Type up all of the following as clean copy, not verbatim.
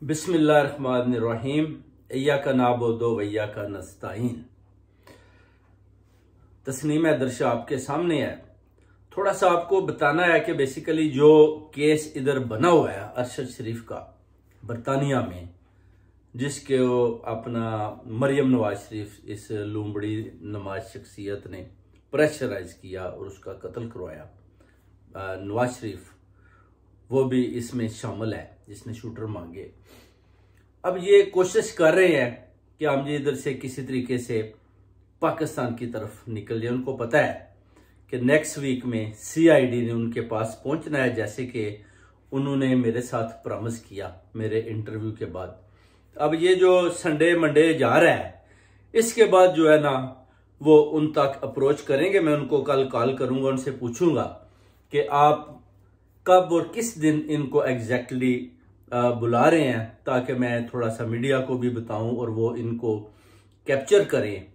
बिस्मिल्लाहिर्रहमानिर्रहीम। इय्याका नअबुदु व इय्याका नस्तईन। तस्नीम दर्शा आपके सामने है। थोड़ा सा आपको बताना है कि बेसिकली जो केस इधर बना हुआ है अरशद शरीफ का बरतानिया में, जिसके वो अपना मरियम नवाज शरीफ इस लूमड़ी नमाज शख्सियत ने प्रेशराइज किया और उसका कत्ल करवाया। नवाज शरीफ वो भी इसमें शामिल है जिसने शूटर मांगे। अब ये कोशिश कर रहे हैं कि हम जी इधर से किसी तरीके से पाकिस्तान की तरफ निकल जाए। उनको पता है कि नेक्स्ट वीक में सीआईडी ने उनके पास पहुंचना है, जैसे कि उन्होंने मेरे साथ प्रॉमिस किया मेरे इंटरव्यू के बाद। अब ये जो संडे मंडे जा रहा है, इसके बाद जो है ना वो उन तक अप्रोच करेंगे। मैं उनको कल कॉल करूंगा, उनसे पूछूंगा कि आप कब और किस दिन इनको एग्जैक्टली बुला रहे हैं, ताकि मैं थोड़ा सा मीडिया को भी बताऊं और वो इनको कैप्चर करें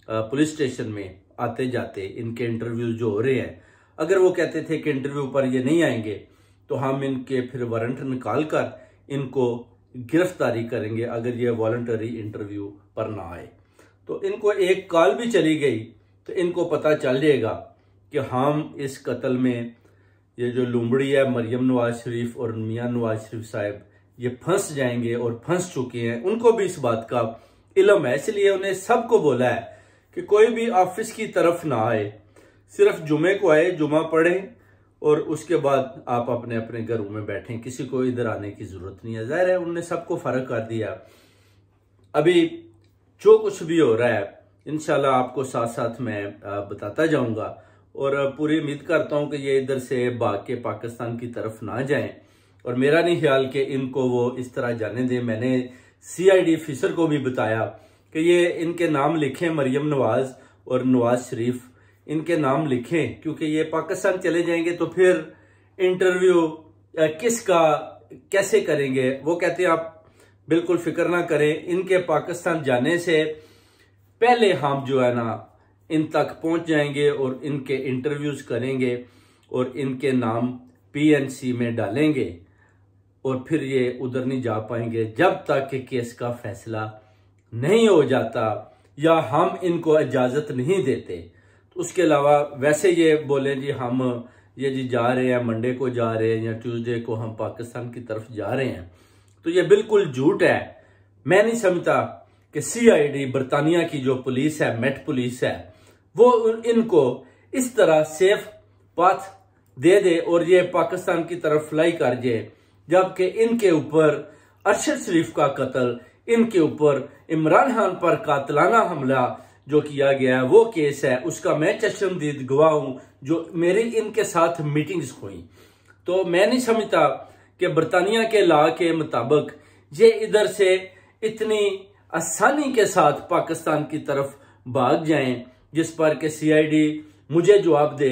पुलिस स्टेशन में आते जाते। इनके इंटरव्यू जो हो रहे हैं, अगर वो कहते थे कि इंटरव्यू पर ये नहीं आएंगे तो हम इनके फिर वारंट निकाल कर इनको गिरफ्तारी करेंगे, अगर ये वॉलंटरी इंटरव्यू पर ना आए। तो इनको एक कॉल भी चली गई तो इनको पता चल जाएगा कि हम इस कत्ल में, ये जो लुमड़ी है मरियम नवाज शरीफ और मियां नवाज शरीफ साहब, ये फंस जाएंगे और फंस चुके हैं। उनको भी इस बात का इल्म है, इसलिए उन्हें सबको बोला है कि कोई भी ऑफिस की तरफ ना आए, सिर्फ जुमे को आए, जुमा पढ़ें और उसके बाद आप अपने अपने घरों में बैठें, किसी को इधर आने की जरूरत नहीं है। जाहिर है उन्होंने सबको फर्क कर दिया। अभी जो कुछ भी हो रहा है इंशाल्लाह आपको साथ साथ मैं बताता जाऊंगा और पूरी उम्मीद करता हूं कि ये इधर से भाग के पाकिस्तान की तरफ ना जाएं। और मेरा नहीं ख्याल कि इनको वो इस तरह जाने दें। मैंने सीआईडी ऑफिसर को भी बताया कि ये इनके नाम लिखें, मरियम नवाज और नवाज शरीफ इनके नाम लिखें, क्योंकि ये पाकिस्तान चले जाएंगे तो फिर इंटरव्यू किसका कैसे करेंगे। वो कहते हैं आप बिल्कुल फिक्र ना करें, इनके पाकिस्तान जाने से पहले हम जो है ना इन तक पहुंच जाएंगे और इनके इंटरव्यूज करेंगे और इनके नाम पीएनसी में डालेंगे और फिर ये उधर नहीं जा पाएंगे जब तक कि केस का फैसला नहीं हो जाता या हम इनको इजाजत नहीं देते। तो उसके अलावा वैसे ये बोले जी हम ये जी जा रहे हैं, मंडे को जा रहे हैं या ट्यूसडे को हम पाकिस्तान की तरफ जा रहे हैं, तो ये बिल्कुल झूठ है। मैं नहीं समझता कि सीआईडी बरतानिया की जो पुलिस है, मेट पुलिस है, वो इनको इस तरह सेफ पाथ दे दे और ये पाकिस्तान की तरफ फ्लाई कर जाए, जबकि इनके ऊपर अरशद शरीफ का कत्ल, इनके ऊपर इमरान खान पर कातलाना हमला जो किया गया है वो केस है, उसका मैं चश्मदीद गवाह हूं, जो मेरी इनके साथ मीटिंग्स हुई। तो मैं नहीं समझता कि बरतानिया के लॉ के मुताबिक ये इधर से इतनी आसानी के साथ पाकिस्तान की तरफ भाग जाएं, जिस पर के सीआईडी मुझे जवाब दे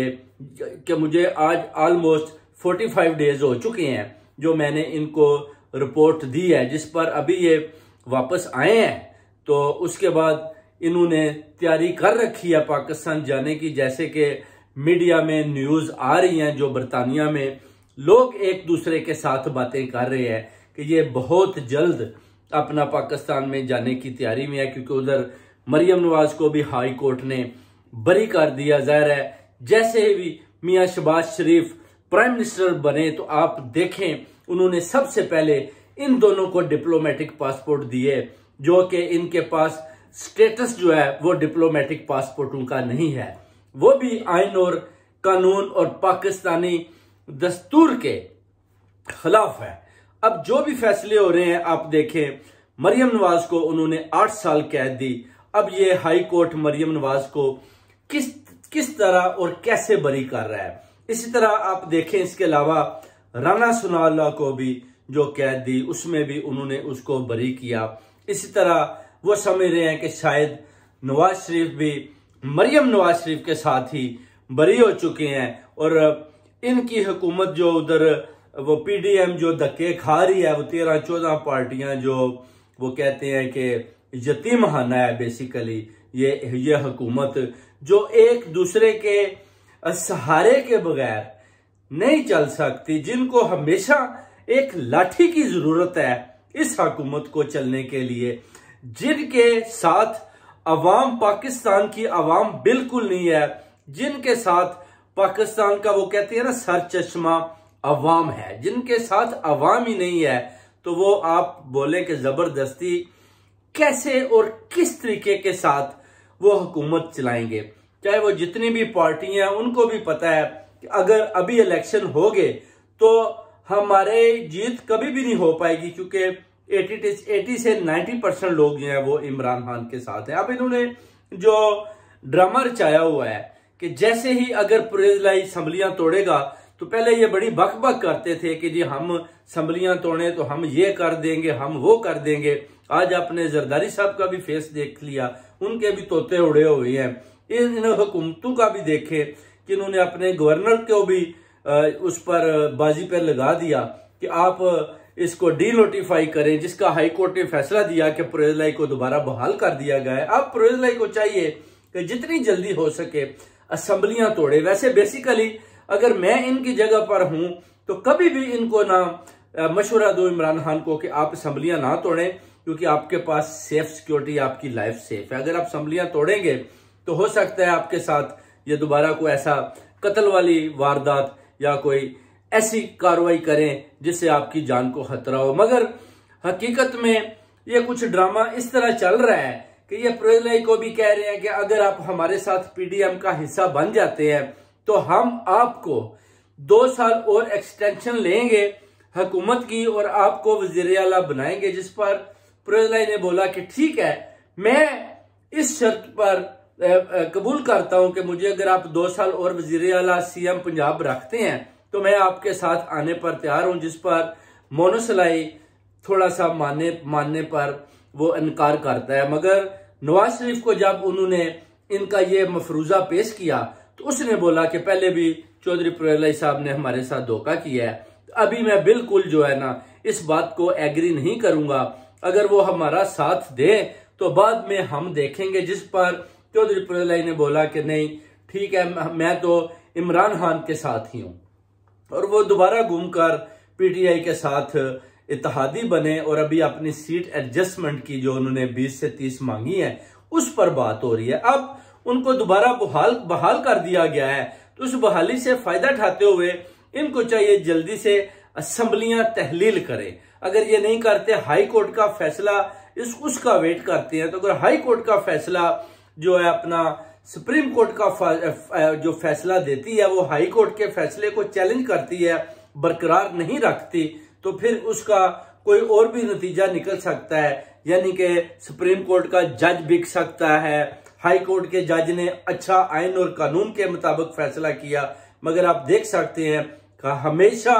कि मुझे आज ऑलमोस्ट 45 डेज हो चुके हैं जो मैंने इनको रिपोर्ट दी है, जिस पर अभी ये वापस आए हैं। तो उसके बाद इन्होंने तैयारी कर रखी है पाकिस्तान जाने की, जैसे कि मीडिया में न्यूज आ रही हैं, जो बरतानिया में लोग एक दूसरे के साथ बातें कर रहे हैं कि ये बहुत जल्द अपना पाकिस्तान में जाने की तैयारी में है, क्योंकि उधर मरियम नवाज को भी हाई कोर्ट ने बरी कर दिया। जाहिर है जैसे भी मियां शहबाज शरीफ प्राइम मिनिस्टर बने तो आप देखें उन्होंने सबसे पहले इन दोनों को डिप्लोमेटिक पासपोर्ट दिए, जो कि इनके पास स्टेटस जो है वो डिप्लोमेटिक पासपोर्टों का नहीं है, वो भी आइन और कानून और पाकिस्तानी दस्तूर के खिलाफ है। अब जो भी फैसले हो रहे हैं आप देखें, मरियम नवाज को उन्होंने 8 साल कैद दी। अब ये हाई कोर्ट मरियम नवाज को किस तरह और कैसे बरी कर रहा है। इसी तरह आप देखें, इसके अलावा राना सनाउल्लाह को भी जो कैद दी उसमें भी उन्होंने उसको बरी किया। इसी तरह वो समझ रहे हैं कि शायद नवाज शरीफ भी मरियम नवाज शरीफ के साथ ही बरी हो चुके हैं और इनकी हुकूमत जो उधर वो पीडीएम जो धक्के खा रही है, वो 13-14 पार्टियां जो वो कहते हैं कि यतीमखाना है बेसिकली ये हुकूमत, जो एक दूसरे के सहारे के बगैर नहीं चल सकती, जिनको हमेशा एक लाठी की जरूरत है, इस हुकूमत को चलने के लिए, जिनके साथ अवाम, पाकिस्तान की अवाम बिल्कुल नहीं है, जिनके साथ पाकिस्तान का वो कहते हैं ना सर चश्मा अवाम है, जिनके साथ अवाम ही नहीं है, तो वो आप बोलें कि जबरदस्ती कैसे और किस तरीके के साथ वो हुकूमत चलाएंगे। चाहे वो जितनी भी पार्टियां हैं, उनको भी पता है कि अगर अभी इलेक्शन हो गए तो हमारे जीत कभी भी नहीं हो पाएगी, क्योंकि 80 से 90% लोग जो हैं वो इमरान खान के साथ हैं। अब इन्होंने जो ड्रामा रचाया हुआ है कि जैसे ही अगर परहेज लाई असम्बलियां तोड़ेगा, तो पहले ये बड़ी बक करते थे कि जी हम असम्बलियां तोड़े तो हम ये कर देंगे, हम वो कर देंगे। आज आपने जरदारी साहब का भी फेस देख लिया, उनके भी तोते उड़े हुए हैं। इन हुकूमतों का भी देखे कि इन्होंने अपने गवर्नर को भी उस पर बाजी पर लगा दिया कि आप इसको डी नोटिफाई करें, जिसका हाई कोर्ट ने फैसला दिया कि परहेज लाई को दोबारा बहाल कर दिया गया है। अब परहेज लाई को चाहिए कि जितनी जल्दी हो सके असम्बलियां तोड़े। वैसे बेसिकली अगर मैं इनकी जगह पर हूं तो कभी भी इनको ना मशवरा दो इमरान खान को कि आप असम्बलियां ना तोड़ें, क्योंकि आपके पास सेफ सिक्योरिटी, आपकी लाइफ सेफ है। अगर आप असम्बलियां तोड़ेंगे तो हो सकता है आपके साथ ये दोबारा कोई ऐसा कत्ल वाली वारदात या कोई ऐसी कार्रवाई करें जिससे आपकी जान को खतरा हो। मगर हकीकत में ये कुछ ड्रामा इस तरह चल रहा है कि ये परहेज लाई को भी कह रहे हैं कि अगर आप हमारे साथ पीडीएम का हिस्सा बन जाते हैं तो हम आपको 2 साल और एक्सटेंशन लेंगे हुकूमत की और आपको वजीर आला बनाएंगे। जिस पर परहेज लाई ने बोला कि ठीक है, मैं इस शर्त पर कबूल करता हूं कि मुझे अगर आप 2 साल और वजीर आला सीएम पंजाब रखते हैं तो मैं आपके साथ आने पर तैयार हूं। जिस पर मोनोसलाई थोड़ा सा मानने पर वो इनकार करता है। मगर नवाज शरीफ को जब उन्होंने इनका ये मफरूजा पेश किया तो उसने बोला कि पहले भी चौधरी परहेज लाई साहब ने हमारे साथ धोखा किया है, अभी मैं बिल्कुल जो है ना इस बात को एग्री नहीं करूंगा, अगर वो हमारा साथ दे तो बाद में हम देखेंगे। जिस पर चौधरी परहेज लाई ने बोला कि नहीं ठीक है, मैं तो इमरान खान के साथ ही हूं, और वो दोबारा घूमकर पीटीआई के साथ इत्तेहादी बने और अभी अपनी सीट एडजस्टमेंट की जो उन्होंने 20 से 30 मांगी है उस पर बात हो रही है। अब उनको दोबारा बहाल कर दिया गया है, तो उस बहाली से फायदा उठाते हुए इनको चाहिए जल्दी से असम्बलियां तहलील करें। अगर ये नहीं करते, हाई कोर्ट का फैसला उसका वेट करते हैं, तो अगर हाई कोर्ट का फैसला जो है अपना सुप्रीम कोर्ट का जो फैसला देती है वो हाई कोर्ट के फैसले को चैलेंज करती है, बरकरार नहीं रखती, तो फिर उसका कोई और भी नतीजा निकल सकता है। यानी कि सुप्रीम कोर्ट का जज बिक सकता है, हाई कोर्ट के जज ने अच्छा आइन और कानून के मुताबिक फैसला किया। मगर आप देख सकते हैं कि हमेशा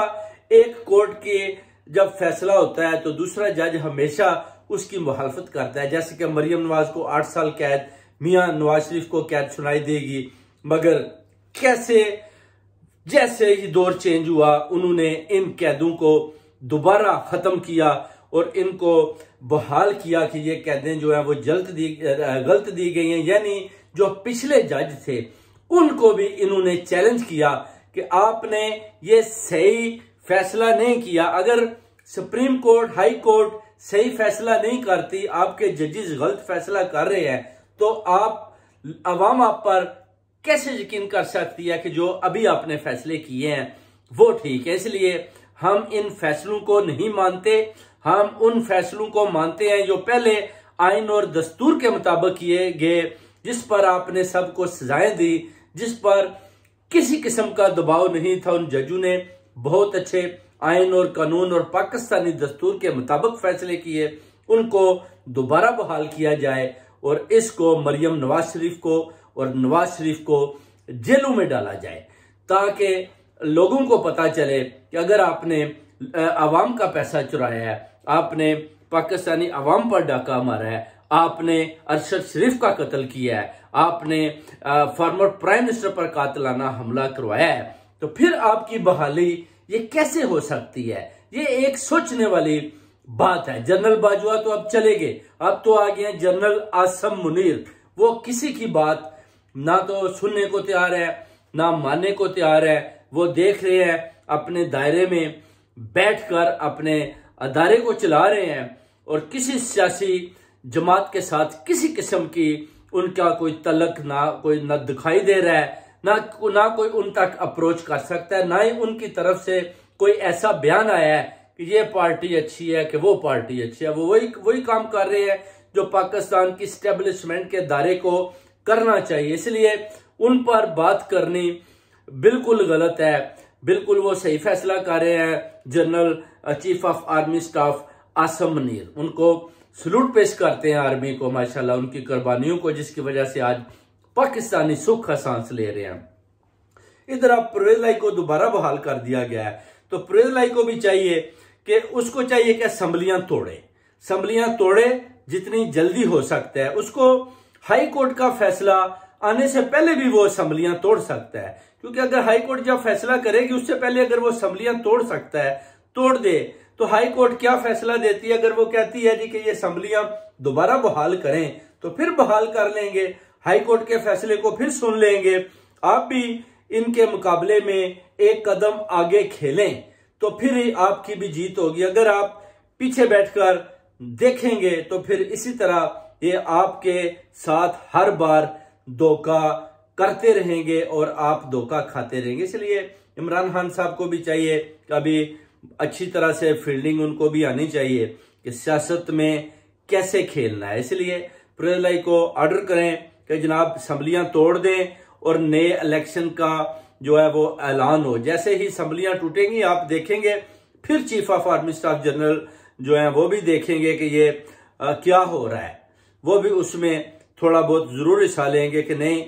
एक कोर्ट के जब फैसला होता है तो दूसरा जज हमेशा उसकी मुखालफत करता है। जैसे कि मरियम नवाज को 8 साल कैद, मियां नवाज शरीफ को कैद सुनाई देगी, मगर कैसे जैसे ही दौर चेंज हुआ उन्होंने इन कैदों को दोबारा खत्म किया और इनको बहाल किया कि ये कैदें जो है वो गलत दी गई हैं। यानी जो पिछले जज थे उनको भी इन्होंने चैलेंज किया कि आपने ये सही फैसला नहीं किया। अगर सुप्रीम कोर्ट, हाई कोर्ट सही फैसला नहीं करती, आपके जजेस गलत फैसला कर रहे हैं, तो अवाम आप पर कैसे यकीन कर सकती है कि जो अभी आपने फैसले किए हैं वो ठीक है। इसलिए हम इन फैसलों को नहीं मानते, हम उन फैसलों को मानते हैं जो पहले आइन और दस्तूर के मुताबिक किए गए, जिस पर आपने सबको सजाएं दी, जिस पर किसी किस्म का दबाव नहीं था। उन जजों ने बहुत अच्छे आइन और कानून और पाकिस्तानी दस्तूर के मुताबिक फैसले किए, उनको दोबारा बहाल किया जाए और इसको मरियम नवाज शरीफ को और नवाज शरीफ को जेलों में डाला जाए, ताकि लोगों को पता चले कि अगर आपने अवाम का पैसा चुराया है, आपने पाकिस्तानी अवाम पर डाका मारा है, आपने अरशद शरीफ का कत्ल किया है, आपने फॉर्मर प्राइम मिनिस्टर पर कातिलाना हमला करवाया है, तो फिर आपकी बहाली ये कैसे हो सकती है? ये एक सोचने वाली बात है। जनरल बाजवा तो अब चले गए, अब तो आ गए जनरल आसम मुनीर। वो किसी की बात ना तो सुनने को तैयार है ना मानने को तैयार है। वो देख रहे हैं अपने दायरे में बैठकर अपने अदारे को चला रहे हैं और किसी सियासी जमात के साथ किसी किस्म की उनका कोई तलक ना दिखाई दे रहा है, ना कोई उन तक अप्रोच कर सकता है, ना ही उनकी तरफ से कोई ऐसा बयान आया है कि ये पार्टी अच्छी है कि वो पार्टी अच्छी है। वो वही काम कर रहे हैं जो पाकिस्तान की स्टैब्लिशमेंट के दायरे को करना चाहिए। इसलिए उन पर बात करनी बिल्कुल गलत है। बिल्कुल वो सही फैसला कर रहे हैं general chief of army staff Asim Munir. उनको सलूट पेश करते हैं आर्मी को, माशाल्लाह, उनकी कुर्बानियों को, जिसकी वजह से आज पाकिस्तानी सुख सांस ले रहे हैं। इधर अब परवेज लाई को दोबारा बहाल कर दिया गया है, तो परवेज लाई को भी चाहिए कि उसको चाहिए कि असम्बलियां तोड़े जितनी जल्दी हो सकता है। उसको हाई कोर्ट का फैसला आने से पहले भी वो असम्बलियां तोड़ सकता है, क्योंकि अगर हाई कोर्ट जब फैसला करेगी उससे पहले अगर वो असम्बलियां तोड़ सकता है, तोड़ दे, तो हाई कोर्ट क्या फैसला देती है? अगर वो कहती है जी कि ये असम्बलियां दोबारा बहाल करें तो फिर बहाल कर लेंगे, हाई कोर्ट के फैसले को फिर सुन लेंगे। आप भी इनके मुकाबले में एक कदम आगे खेलें तो फिर आपकी भी जीत होगी। अगर आप पीछे बैठकर देखेंगे तो फिर इसी तरह ये आपके साथ हर बार धोखा करते रहेंगे और आप धोखा खाते रहेंगे। इसलिए इमरान खान साहब को भी चाहिए कि अभी अच्छी तरह से फील्डिंग उनको भी आनी चाहिए कि सियासत में कैसे खेलना है। इसलिए परवेज लाई को ऑर्डर करें कि जनाब असम्बलियां तोड़ दें और नए इलेक्शन का जो है वो ऐलान हो। जैसे ही असम्बलियां टूटेंगी आप देखेंगे फिर chief of army staff general जो है वो भी देखेंगे कि ये क्या हो रहा है, वो भी उसमें थोड़ा बहुत जरूर हिस्सा लेंगे कि नहीं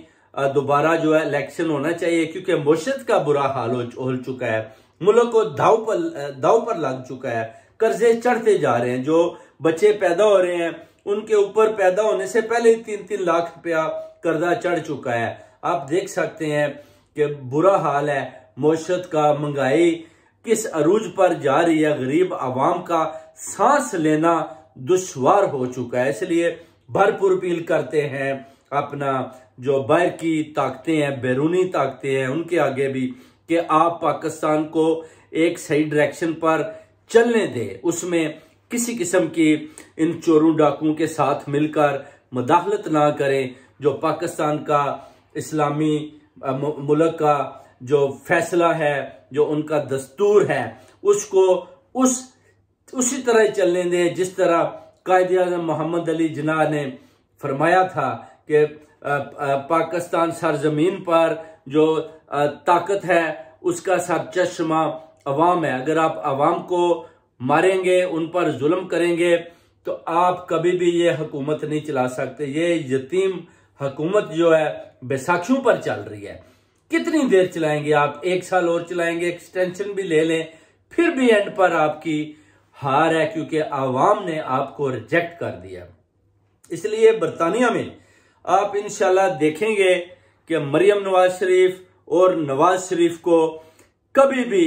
दोबारा जो है इलेक्शन होना चाहिए, क्योंकि मुशीयत का बुरा हाल हो चुका है, मुल्क को दाव पर लग चुका है, कर्जे चढ़ते जा रहे हैं, जो बच्चे पैदा हो रहे हैं उनके ऊपर पैदा होने से पहले 3-3 लाख रुपया कर्जा चढ़ चुका है। आप देख सकते हैं कि बुरा हाल है मुशीयत का, महंगाई किस अरूज पर जा रही है, गरीब आवाम का सांस लेना दुश्वार हो चुका है। इसलिए भरपूर अपील करते हैं अपना जो बाहर की ताकतें हैं, बैरूनी ताकतें हैं, उनके आगे भी कि आप पाकिस्तान को एक सही डायरेक्शन पर चलने दें, उसमें किसी किस्म की इन चोरों डाकुओं के साथ मिलकर मुदाखलत ना करें। जो पाकिस्तान का इस्लामी मुल्क का जो फैसला है, जो उनका दस्तूर है, उसको उसी तरह चलने दें जिस तरह कायद-ए-आज़म मोहम्मद अली जिन्ना ने फरमाया था कि पाकिस्तान सरजमीन पर जो ताकत है उसका सरचश्मा अवाम है। अगर आप अवाम को मारेंगे, उन पर जुल्म करेंगे, तो आप कभी भी ये हुकूमत नहीं चला सकते। ये यतीम हुकूमत जो है बैसाखियों पर चल रही है। कितनी देर चलाएंगे आप? 1 साल और चलाएंगे, एक्सटेंशन भी ले लें, फिर भी एंड पर आपकी हार है, क्योंकि आवाम ने आपको रिजेक्ट कर दिया। इसलिए बरतानिया में आप इंशाल्लाह देखेंगे कि मरियम नवाज शरीफ और नवाज शरीफ को कभी भी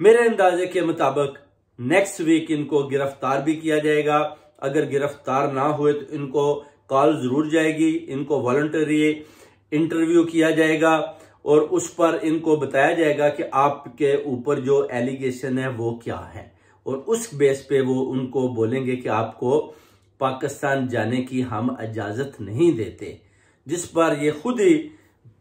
मेरे अंदाजे के मुताबिक नेक्स्ट वीक इनको गिरफ्तार भी किया जाएगा। अगर गिरफ्तार ना हुए तो इनको कॉल जरूर जाएगी, इनको वॉलंटरी इंटरव्यू किया जाएगा और उस पर इनको बताया जाएगा कि आपके ऊपर जो एलिगेशन है वो क्या है, और उस बेस पे वो उनको बोलेंगे कि आपको पाकिस्तान जाने की हम इजाजत नहीं देते, जिस पर ये खुद ही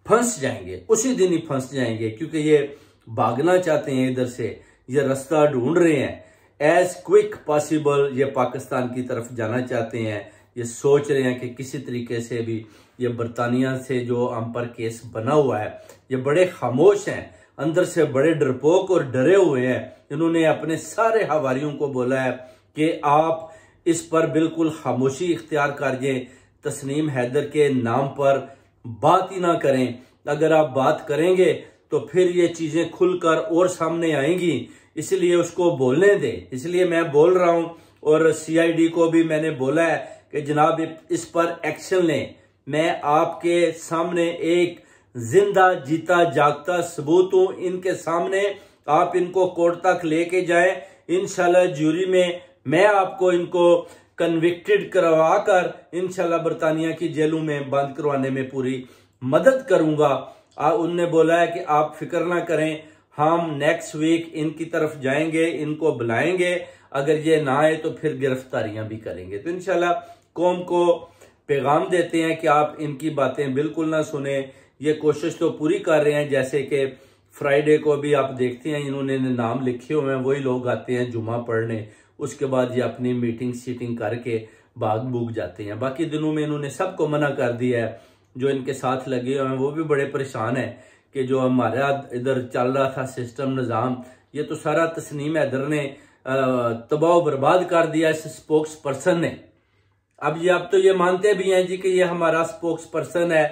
फंस जाएंगे, उसी दिन ही फंस जाएंगे, क्योंकि ये भागना चाहते हैं इधर से, ये रास्ता ढूंढ रहे हैं, एज क्विक पॉसिबल ये पाकिस्तान की तरफ जाना चाहते हैं। ये सोच रहे हैं कि किसी तरीके से भी ये बरतानिया से जो हम पर केस बना हुआ है, ये बड़े खामोश हैं, अंदर से बड़े डरपोक और डरे हुए हैं। इन्होंने अपने सारे हवारियों को बोला है कि आप इस पर बिल्कुल खामोशी इख्तियार करिए, तस्नीम हैदर के नाम पर बात ही ना करें। अगर आप बात करेंगे तो फिर ये चीजें खुलकर और सामने आएंगी, इसलिए उसको बोलने दें। इसलिए मैं बोल रहा हूं, और सीआईडी को भी मैंने बोला है कि जनाब इस पर एक्शन लें। मैं आपके सामने एक जिंदा जीता जागता सबूत हूं, इनके सामने आप इनको कोर्ट तक लेके जाएं। इंशाल्लाह ज्यूरी में मैं आपको इनको कन्विक्टेड करवाकर इंशाल्लाह बरतानिया की जेलों में बंद करवाने में पूरी मदद करूंगा। उनने बोला है कि आप फिक्र ना करें, हम नेक्स्ट वीक इनकी तरफ जाएंगे, इनको बुलाएंगे, अगर ये ना आए तो फिर गिरफ्तारियां भी करेंगे। तो इंशाल्लाह कौम को पैगाम देते हैं कि आप इनकी बातें बिल्कुल ना सुने। ये कोशिश तो पूरी कर रहे हैं, जैसे कि फ्राइडे को भी आप देखते हैं इन्होंने नाम लिखे हुए हैं, वही लोग आते हैं जुमा पढ़ने, उसके बाद ये अपनी मीटिंग सीटिंग करके भाग भूग जाते हैं। बाकी दिनों में इन्होंने सबको मना कर दिया है। जो इनके साथ लगे हुए हैं वो भी बड़े परेशान हैं कि जो हमारा इधर चल रहा था सिस्टम निज़ाम, ये तो सारा तस्नीम हैदर ने तबाह बर्बाद कर दिया इस स्पोक्स पर्सन ने। अब तो ये मानते भी हैं जी कि ये हमारा स्पोक्स पर्सन है।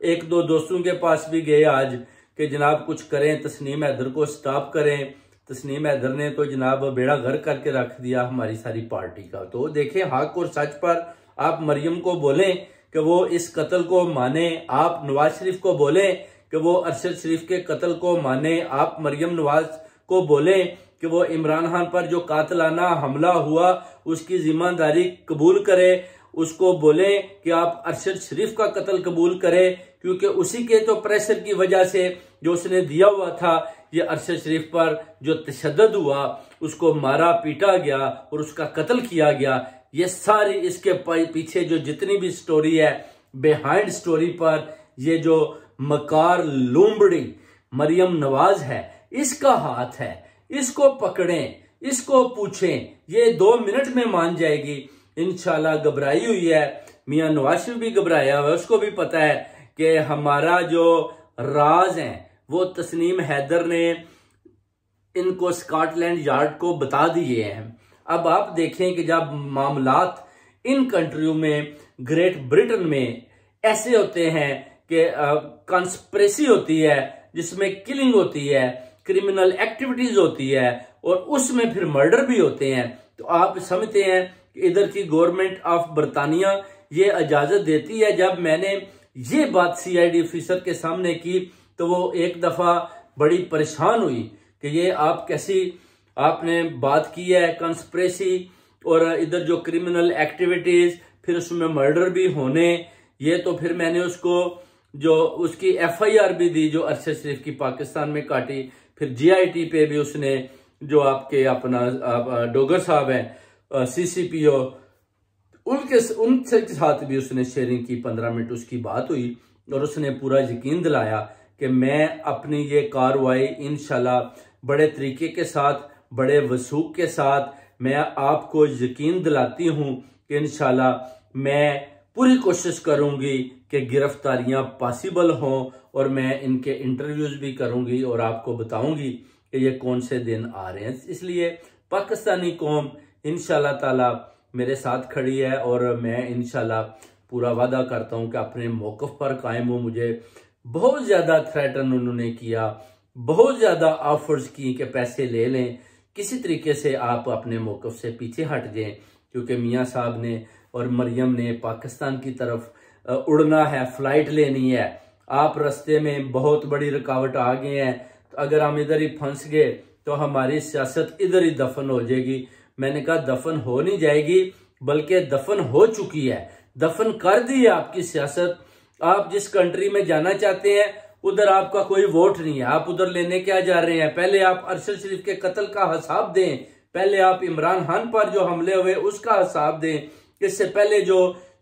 एक दो दोस्तों के पास भी गए आज कि जनाब कुछ करें, तस्नीम हैदर को स्टॉप करें। तस्नीम हैदर ने तो जनाब बेड़ा घर करके रख दिया हमारी सारी पार्टी का। तो देखें, हक और सच पर आप मरियम को बोलें कि वो इस कत्ल को माने, आप नवाज शरीफ को बोलें कि वो अरशद शरीफ के कत्ल को माने, आप मरियम नवाज को बोलें कि वो इमरान खान पर जो कातलाना हमला हुआ उसकी जिम्मेदारी कबूल करे, उसको बोलें कि आप अरशद शरीफ का कत्ल कबूल करें, क्योंकि उसी के तो प्रेशर की वजह से जो उसने दिया हुआ था, ये अरशद शरीफ पर जो तशद्दुद हुआ, उसको मारा पीटा गया और उसका कत्ल किया गया। ये सारी इसके पीछे जो जितनी भी स्टोरी है, बिहाइंड स्टोरी पर ये जो मकार लूमड़ी मरियम नवाज है, इसका हाथ है। इसको पकड़ें, इसको पूछें, ये 2 मिनट में मान जाएगी इंशाल्लाह। घबराई हुई है, मियां नवाज शरीफ भी घबराया हुआ है, उसको भी पता है कि हमारा जो राज है वो तस्नीम हैदर ने इनको स्कॉटलैंड यार्ड को बता दिए हैं। अब आप देखें कि जब मामलात इन कंट्रियों में, ग्रेट ब्रिटेन में ऐसे होते हैं कि कॉन्स्पिरेसी होती है, जिसमें किलिंग होती है, क्रिमिनल एक्टिविटीज होती है और उसमें फिर मर्डर भी होते हैं, तो आप समझते हैं कि इधर की गवर्नमेंट ऑफ बरतानिया ये इजाजत देती है। जब मैंने ये बात सीआईडी ऑफिसर के सामने की तो वो एक दफा बड़ी परेशान हुई कि ये आप कैसी आपने बात की है, कॉन्स्पिरेसी और इधर जो क्रिमिनल एक्टिविटीज, फिर उसमें मर्डर भी होने। ये तो फिर मैंने उसको जो उसकी एफआईआर भी दी जो अरशद शरीफ की पाकिस्तान में काटी, फिर जीआईटी पे भी उसने जो आपके अपना डोगर साहब हैं सीसीपीओ, उनके साथ भी उसने शेयरिंग की। 15 मिनट उसकी बात हुई और उसने पूरा यकीन दिलाया कि मैं अपनी ये कार्रवाई इंशाल्लाह बड़े तरीके के साथ, बड़े वसूख के साथ, मैं आपको यकीन दिलाती हूं कि इंशाल्लाह मैं पूरी कोशिश करूंगी कि गिरफ्तारियां पॉसिबल हों और मैं इनके इंटरव्यूज भी करूंगी और आपको बताऊंगी कि ये कौन से दिन आ रहे हैं। इसलिए पाकिस्तानी कौम इंशाल्लाह ताला मेरे साथ खड़ी है और मैं इंशाल्लाह पूरा वादा करता हूं कि अपने मौक़िफ़ पर कायम हूं। मुझे बहुत ज़्यादा थ्रेटन उन्होंने किया, बहुत ज़्यादा ऑफर्स की कि पैसे ले लें, किसी तरीके से आप अपने मौक़िफ़ से पीछे हट जाएं, क्योंकि मियाँ साहब ने और मरियम ने पाकिस्तान की तरफ उड़ना है, फ्लाइट लेनी है। आप रास्ते में बहुत बड़ी रुकावट आ गए हैं, तो अगर हम इधर ही फंस गए तो हमारी सियासत इधर ही दफन हो जाएगी। मैंने कहा दफन हो नहीं जाएगी, बल्कि दफन हो चुकी है, दफन कर दी है आपकी सियासत। आप जिस कंट्री में जाना चाहते हैं उधर आपका कोई वोट नहीं है, आप उधर लेने क्या जा रहे हैं? पहले आप अरशद शरीफ के कत्ल का हिसाब दें, पहले आप इमरान खान पर जो हमले हुए उसका हिसाब दें। इससे पहले जो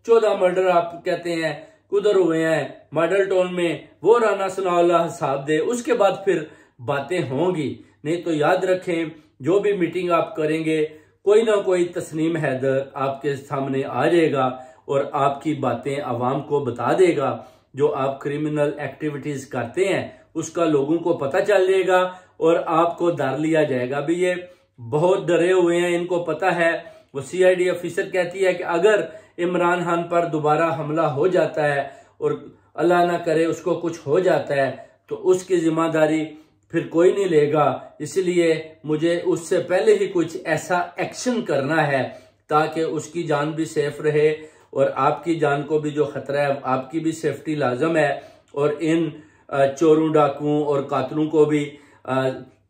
14 मर्डर आप कहते हैं उधर हुए हैं मॉडल टाउन में, वो राना सनाउल्लाह हिसाब दे, उसके बाद फिर बातें होंगी। नहीं तो याद रखें, जो भी मीटिंग आप करेंगे कोई ना कोई तस्नीम हैदर आपके सामने आ जाएगा और आपकी बातें आवाम को बता देगा। जो आप क्रिमिनल एक्टिविटीज करते हैं उसका लोगों को पता चल जाएगा और आपको डर लिया जाएगा। भी ये बहुत डरे हुए हैं, इनको पता है। वो सीआईडी ऑफिसर कहती है कि अगर इमरान खान पर दोबारा हमला हो जाता है और अल्लाह ना करे उसको कुछ हो जाता है तो उसकी जिम्मेदारी फिर कोई नहीं लेगा। इसलिए मुझे उससे पहले ही कुछ ऐसा एक्शन करना है ताकि उसकी जान भी सेफ रहे और आपकी जान को भी जो खतरा है आपकी भी सेफ्टी लाजम है। और इन चोरों, डाकुओं और कातलों को भी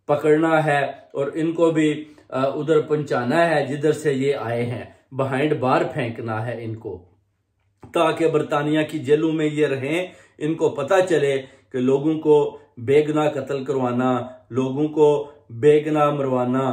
पकड़ना है और इनको भी उधर पहुंचाना है जिधर से ये आए हैं, बिहाइंड बार फेंकना है इनको, ताकि बरतानिया की जेलों में ये रहें। इनको पता चले कि लोगों को बेगुनाह कत्ल करवाना, लोगों को बेगुनाह मरवाना,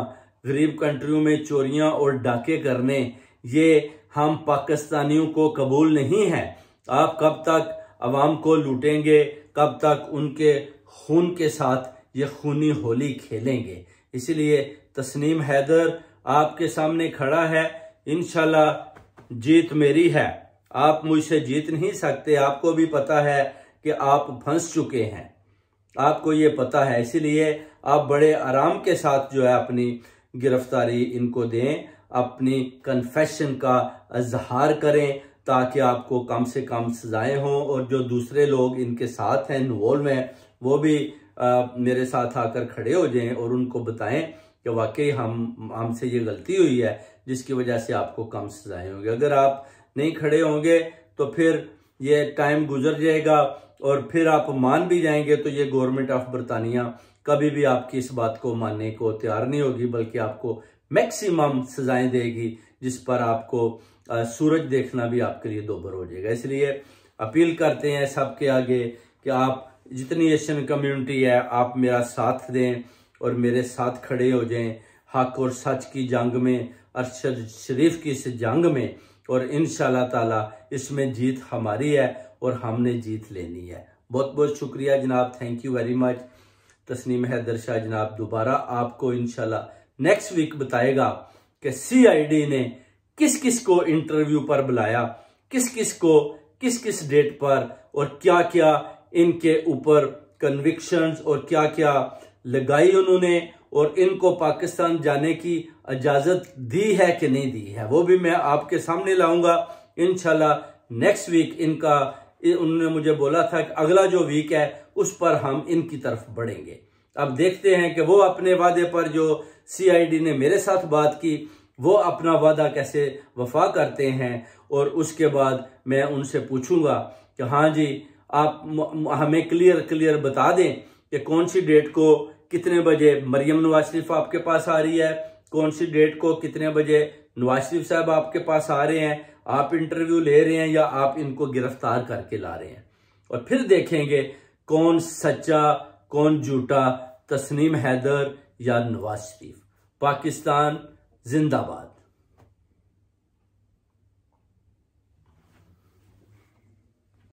गरीब कंट्रियों में चोरियां और डाके करने, ये हम पाकिस्तानियों को कबूल नहीं है। आप कब तक अवाम को लूटेंगे, कब तक उनके खून के साथ ये खूनी होली खेलेंगे। इसलिए तस्नीम हैदर आपके सामने खड़ा है, इंशाल्लाह जीत मेरी है, आप मुझसे जीत नहीं सकते। आपको भी पता है कि आप फंस चुके हैं, आपको ये पता है। इसीलिए आप बड़े आराम के साथ जो है अपनी गिरफ्तारी इनको दें, अपनी कन्फेशन का इजहार करें, ताकि आपको कम से कम सजाएं हों, और जो दूसरे लोग इनके साथ हैं, इन्वॉल्व हैं, वो भी मेरे साथ आकर खड़े हो जाएं और उनको बताएं कि वाकई हमसे ये गलती हुई है जिसकी वजह से आपको कम सजाएं होंगे। अगर आप नहीं खड़े होंगे तो फिर ये टाइम गुजर जाएगा और फिर आप मान भी जाएंगे तो ये गवर्नमेंट ऑफ बरतानिया कभी भी आपकी इस बात को मानने को तैयार नहीं होगी, बल्कि आपको मैक्सिमम सजाएं देगी, जिस पर आपको सूरज देखना भी आपके लिए दोबर हो जाएगा। इसलिए अपील करते हैं सबके आगे कि आप जितनी एशियन कम्युनिटी है, आप मेरा साथ दें और मेरे साथ खड़े हो जाएं हक और सच की जंग में, अरशद शरीफ की इस जंग में, और इंशाल्लाह ताला इसमें जीत हमारी है और हमने जीत लेनी है। बहुत बहुत शुक्रिया जनाब, thank you very much. Tasneem Haider Shah जनाब दोबारा आपको इंशाल्लाह नेक्स्ट वीक बताएगा कि सीआईडी ने किस किस को इंटरव्यू पर बुलाया, किस किस को किस किस डेट पर, और क्या क्या इनके ऊपर कन्विक्शंस और क्या क्या लगाई उन्होंने, और इनको पाकिस्तान जाने की इजाजत दी है कि नहीं दी है, वो भी मैं आपके सामने लाऊंगा इंशाल्लाह नेक्स्ट वीक। इनका उन्होंने मुझे बोला था कि अगला जो वीक है उस पर हम इनकी तरफ बढ़ेंगे। अब देखते हैं कि वो अपने वादे पर जो सीआईडी ने मेरे साथ बात की, वो अपना वादा कैसे वफा करते हैं, और उसके बाद मैं उनसे पूछूंगा कि हाँ जी आप हमें क्लियर बता दें कि कौन सी डेट को कितने बजे मरियम नवाज शरीफ आपके पास आ रही है, कौन सी डेट को कितने बजे नवाज शरीफ साहब आपके पास आ रहे हैं, आप इंटरव्यू ले रहे हैं या आप इनको गिरफ्तार करके ला रहे हैं, और फिर देखेंगे कौन सच्चा कौन झूठा, तस्नीम हैदर या नवाज शरीफ। पाकिस्तान जिंदाबाद।